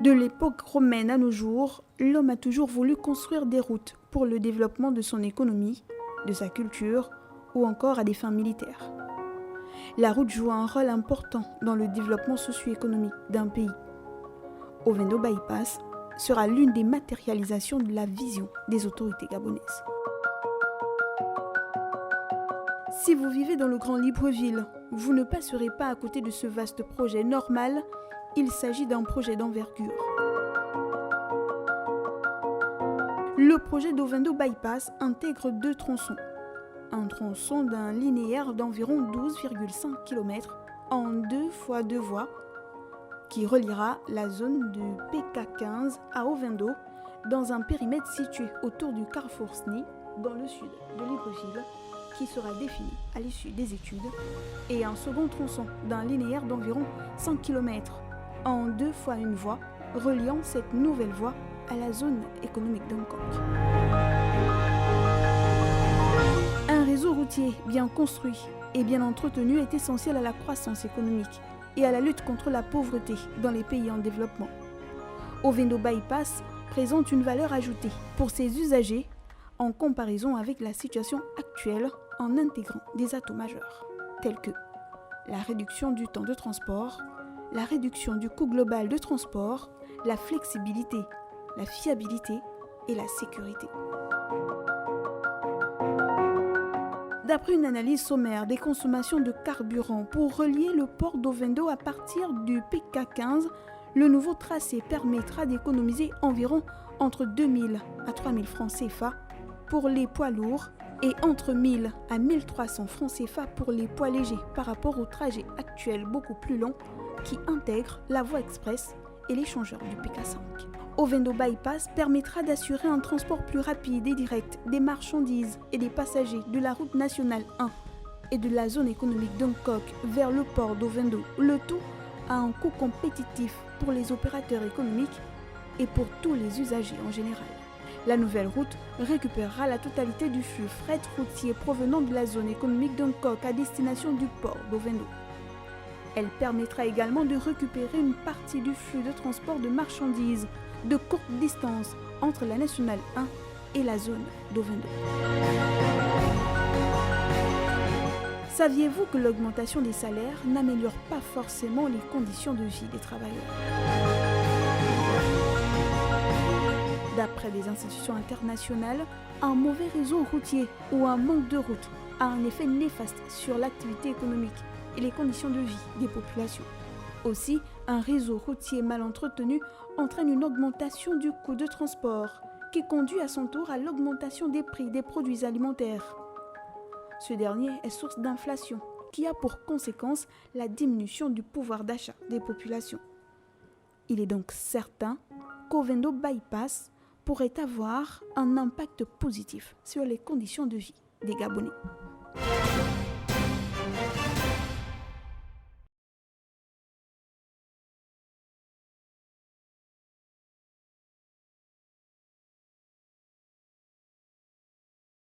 De l'époque romaine à nos jours, l'homme a toujours voulu construire des routes pour le développement de son économie, de sa culture ou encore à des fins militaires. La route joue un rôle important dans le développement socio-économique d'un pays. Ovendo Bypass sera l'une des matérialisations de la vision des autorités gabonaises. Si vous vivez dans le Grand Libreville, vous ne passerez pas à côté de ce vaste projet normal. Il s'agit d'un projet d'envergure. Le projet d'Ovendo Bypass intègre 2 tronçons. Un tronçon d'un linéaire d'environ 12,5 km en 2 fois 2 voies qui reliera la zone de PK15 à Ovendo dans un périmètre situé autour du carrefour SNI dans le sud de Libreville qui sera défini à l'issue des études, et un second tronçon d'un linéaire d'environ 100 km en 2 fois 1 voie reliant cette nouvelle voie à la zone économique d'Angkok. Un réseau routier bien construit et bien entretenu est essentiel à la croissance économique et à la lutte contre la pauvreté dans les pays en développement. Ovendo Bypass présente une valeur ajoutée pour ses usagers en comparaison avec la situation actuelle en intégrant des atouts majeurs tels que la réduction du temps de transport, la réduction du coût global de transport, la flexibilité, la fiabilité et la sécurité. D'après une analyse sommaire des consommations de carburant pour relier le port d'Ovendo à partir du PK15, le nouveau tracé permettra d'économiser environ entre 2 000 à 3 000 francs CFA pour les poids lourds et entre 1 000 à 1 300 francs CFA pour les poids légers par rapport au trajet actuel beaucoup plus long qui intègre la voie express et l'échangeur du PK5. Ovendo Bypass permettra d'assurer un transport plus rapide et direct des marchandises et des passagers de la route nationale 1 et de la zone économique d'Angkok vers le port d'Ovendo, le tout à un coût compétitif pour les opérateurs économiques et pour tous les usagers en général. La nouvelle route récupérera la totalité du flux fret routier provenant de la zone économique d'Angkok à destination du port d'Ovendo. Elle permettra également de récupérer une partie du flux de transport de marchandises de courte distance entre la nationale 1 et la zone d'Ovendo. Saviez-vous que l'augmentation des salaires n'améliore pas forcément les conditions de vie des travailleurs ? D'après des institutions internationales, un mauvais réseau routier ou un manque de routes a un effet néfaste sur l'activité économique et les conditions de vie des populations. Aussi, un réseau routier mal entretenu entraîne une augmentation du coût de transport qui conduit à son tour à l'augmentation des prix des produits alimentaires. Ce dernier est source d'inflation qui a pour conséquence la diminution du pouvoir d'achat des populations. Il est donc certain qu'Ovendo Bypass pourrait avoir un impact positif sur les conditions de vie des Gabonais.